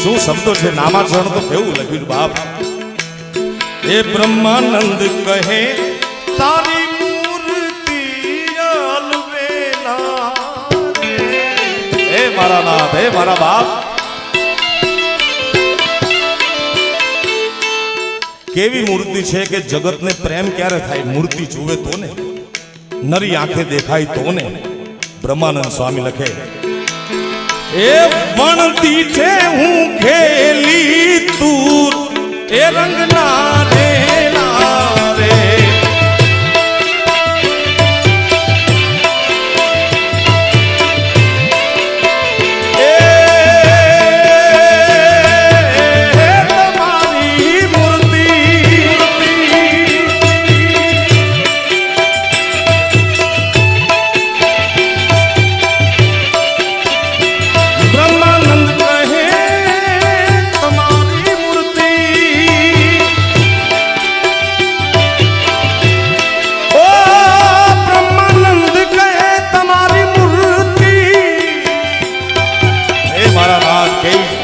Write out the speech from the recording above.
શું શબ્દો છે, નામાચરણ તો કેવું લખ્યું બાપ. એ બ્રહ્માનંદ કહે તારી મૂર્તિ અલવેલા રે. હે મારા નાથ, હે મારા બાપ, કેવી મૂર્તિ છે કે જગતને પ્રેમ ક્યારે થાય? મૂર્તિ જુએ તો ને, નરી આંખે દેખાય તો ને. બ્રહ્માનંદ સ્વામી લખે એ વણતી છે હું ખેલી તું એ રંગના રે રે. મારા નાથ કેવી